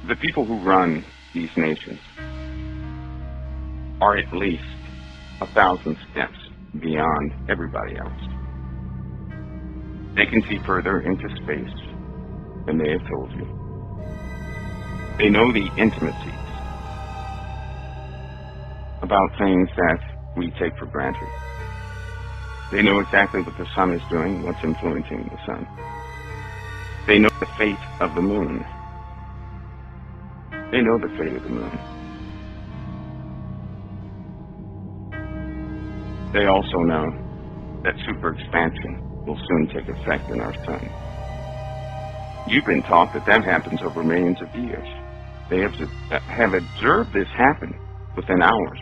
The people who run these nations are at least 1,000 steps beyond everybody else. They can see further into space than they have told you. They know the intimacies about things that we take for granted. They know exactly what the sun is doing, what's influencing the sun. They know the fate of the moon. They know the fate of the moon. They also know that super expansion will soon take effect in our sun. You've been taught that that happens over millions of years. They have observed this happen within hours.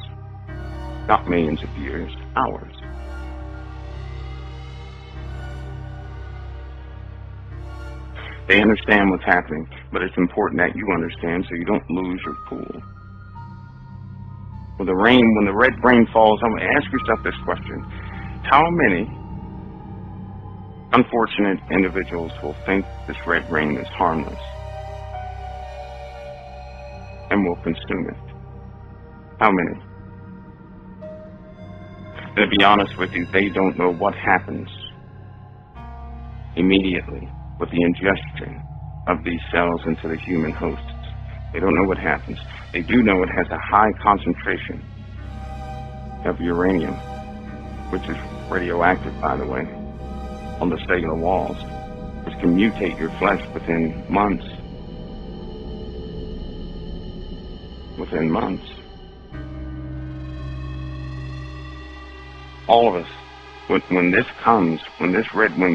Not millions of years, hours. They understand what's happening, but it's important that you understand so you don't lose your cool. When the red rain falls, I'm going to ask yourself this question. How many unfortunate individuals will think this red rain is harmless and will consume it? How many? And to be honest with you, they don't know what happens immediately with the ingestion of these cells into the human hosts. They don't know what happens. They do know it has a high concentration of uranium, which is radioactive, by the way, on the cellular walls, which can mutate your flesh within months. Within months. All of us, when this comes, when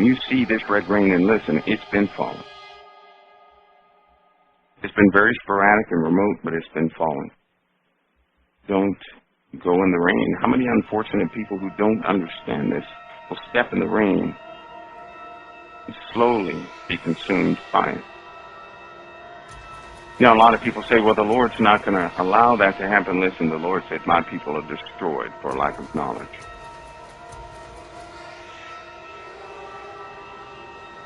you see this red rain and listen, it's been falling. It's been very sporadic and remote, but it's been falling. Don't go in the rain. How many unfortunate people who don't understand this will step in the rain and slowly be consumed by it? You know, a lot of people say, well, the Lord's not going to allow that to happen. Listen, the Lord said, my people are destroyed for lack of knowledge.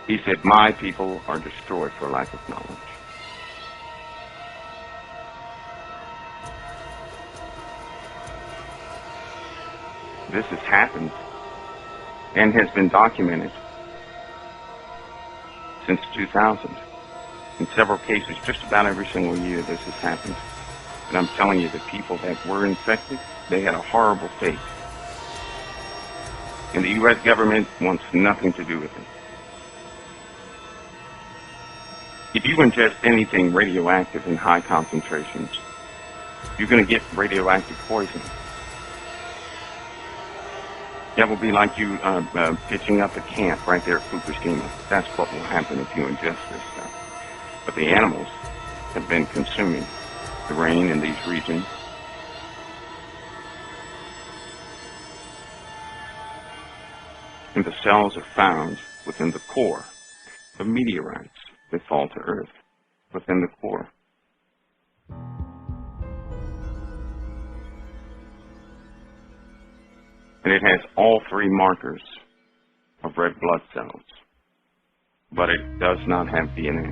He said, my people are destroyed for lack of knowledge. This has happened and has been documented since 2000. In several cases, just about every single year this has happened. And I'm telling you, the people that were infected, they had a horrible fate. And the U.S. government wants nothing to do with it. If you ingest anything radioactive in high concentrations, you're going to get radioactive poison. That will be like you pitching up a camp right there at Fukushima. That's what will happen if you ingest this stuff. But the animals have been consuming the rain in these regions. And the cells are found within the core of meteorites that fall to Earth, within the core. And it has all three markers of red blood cells, but it does not have DNA.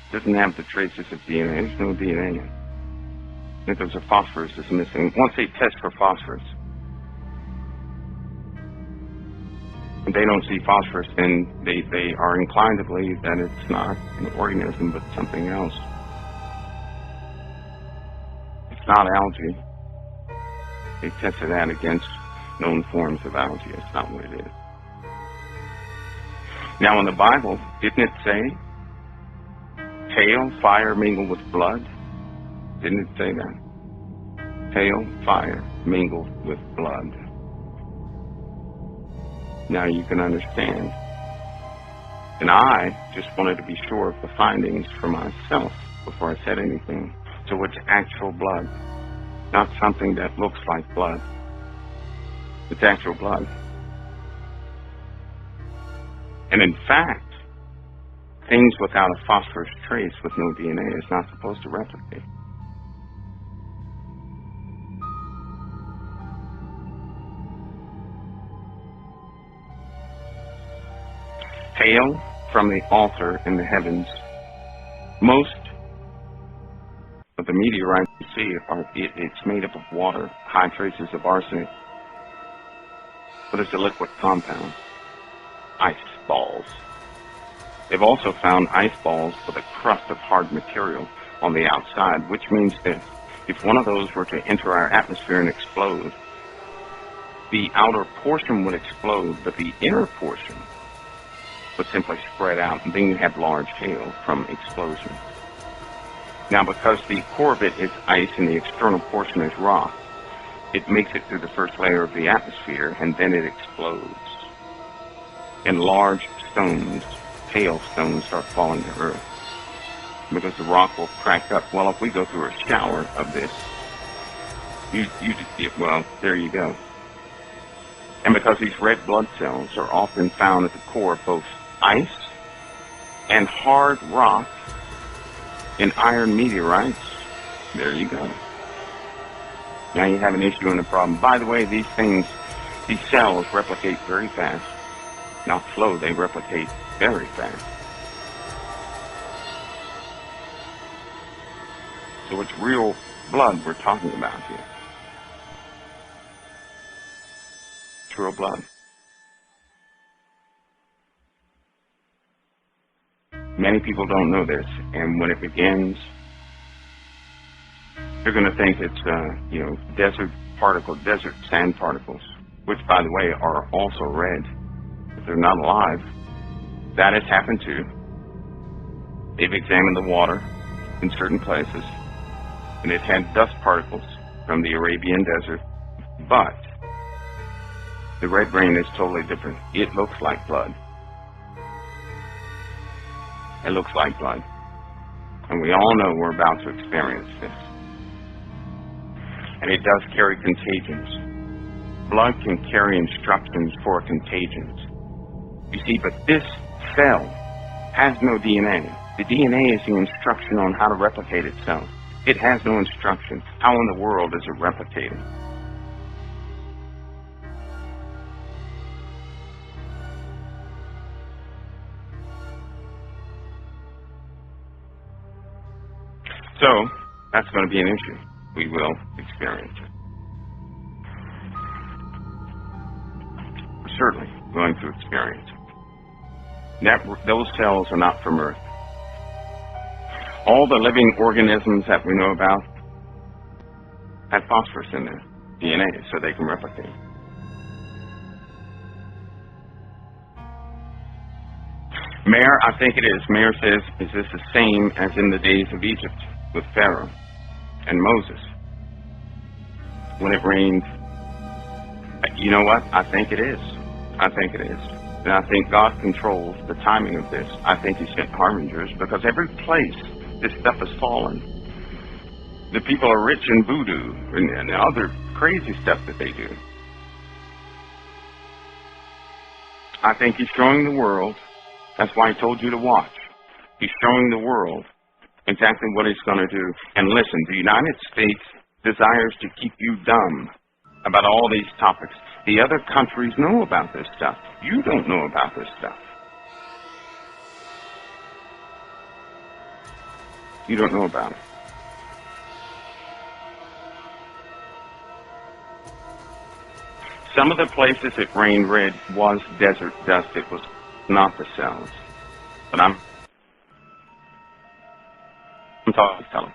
It doesn't have the traces of DNA. There's no DNA in it. If there's a phosphorus that's missing, once they test for phosphorus, and they don't see phosphorus, then they are inclined to believe that it's not an organism but something else. It's not algae. They tested that against known forms of algae. It's not what it is. Now in the Bible, didn't it say, hail, fire mingled with blood? Didn't it say that? Hail, fire mingled with blood. Now you can understand. And I just wanted to be sure of the findings for myself before I said anything. So it's actual blood, not something that looks like blood. It's actual blood. And in fact, things without a phosphorus trace with no DNA is not supposed to replicate. Hail from the altar in the heavens. Most the meteorites you see it's made up of water, high traces of arsenic, but it's a liquid compound. Ice balls. They've also found ice balls with a crust of hard material on the outside, which means this: if one of those were to enter our atmosphere and explode, the outer portion would explode, but the inner portion would simply spread out, and then you have large hail from explosion. Now, because the core of it is ice and the external portion is rock, it makes it through the first layer of the atmosphere, and then it explodes. And large stones, hailstones, start falling to Earth, because the rock will crack up. Well, if we go through a shower of this, well, there you go. And because these red blood cells are often found at the core of both ice and hard rock in iron meteorites, there you go. Now you have an issue and a problem. By the way, these cells replicate very fast. Not slow, they replicate very fast. So it's real blood we're talking about here. It's real blood. Many people don't know this, and when it begins, they're going to think it's, desert sand particles, which, by the way, are also red. If they're not alive, that has happened too. They've examined the water in certain places, and it had dust particles from the Arabian desert, but the red rain is totally different. It looks like blood. It looks like blood. And we all know we're about to experience this. And it does carry contagions. Blood can carry instructions for contagions. You see, but this cell has no DNA. The DNA is the instruction on how to replicate itself. It has no instruction. How in the world is it replicating? So, that's going to be an issue. We will experience it. We're certainly going to experience it. Those cells are not from Earth. All the living organisms that we know about have phosphorus in their DNA so they can replicate. Mayor, I think it is. Mayor says, is this the same as in the days of Egypt with Pharaoh and Moses when it rained? You know what? I think it is. I think it is. And I think God controls the timing of this. I think He sent harbingers, because every place this stuff has fallen, the people are rich in voodoo and other crazy stuff that they do. I think He's showing the world. That's why He told you to watch. He's showing the world exactly what He's going to do. And listen, the United States desires to keep you dumb about all these topics. The other countries know about this stuff. You don't know about this stuff. You don't know about it. Some of the places it rained red was desert dust. It was not the cells. But I'm telling.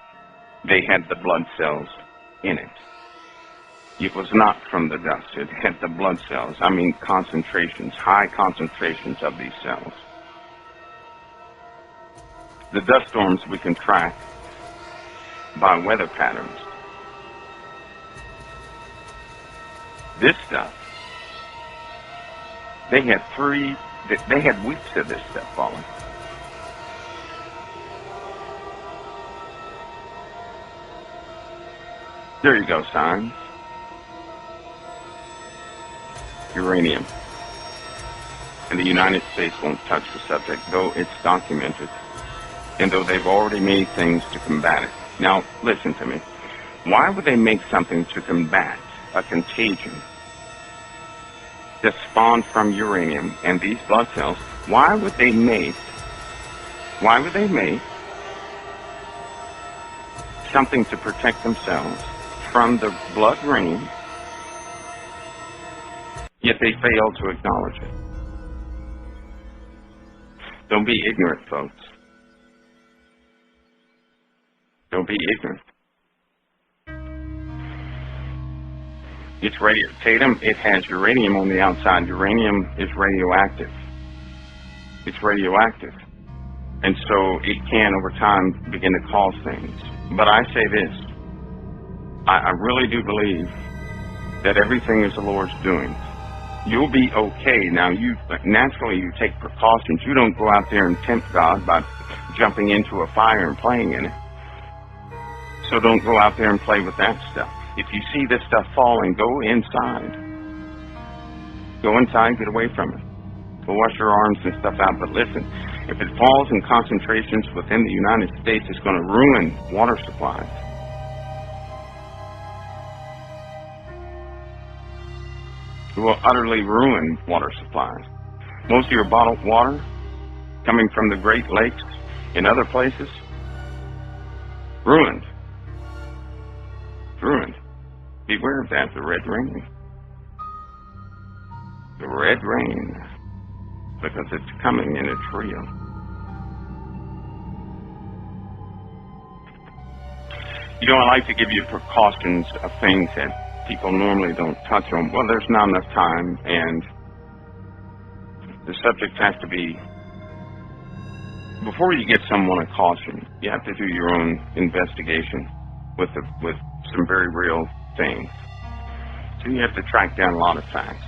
They had the blood cells in it. It was not from the dust. It had the blood cells. I mean concentrations, high concentrations of these cells. The dust storms we can track by weather patterns. This stuff, they had weeks of this stuff falling. There you go, signs. Uranium. And the United States won't touch the subject, though it's documented, and though they've already made things to combat it. Now, listen to me. Why would they make something to combat a contagion that spawned from uranium and these blood cells? Why would they make something to protect themselves from the blood rain, yet they fail to acknowledge it. Don't be ignorant, folks. Don't be ignorant. It's Tatum, it has uranium on the outside. Uranium is radioactive. It's radioactive. And so it can, over time, begin to cause things. But I say this. I really do believe that everything is the Lord's doing. You'll be okay. Now, naturally, you take precautions. You don't go out there and tempt God by jumping into a fire and playing in it. So don't go out there and play with that stuff. If you see this stuff falling, go inside. Go inside, get away from it. Go wash your arms and stuff out. But listen, if it falls in concentrations within the United States, it's going to ruin water supplies. It will utterly ruin water supplies. Most of your bottled water coming from the Great Lakes and other places, ruined. Ruined. Beware of that, the red rain. The red rain. Because it's coming and it's real. You know, I like to give you precautions of things that people normally don't touch on. Well, there's not enough time, and the subject has to be, before you get someone a caution, you have to do your own investigation with some very real things. So you have to track down a lot of facts.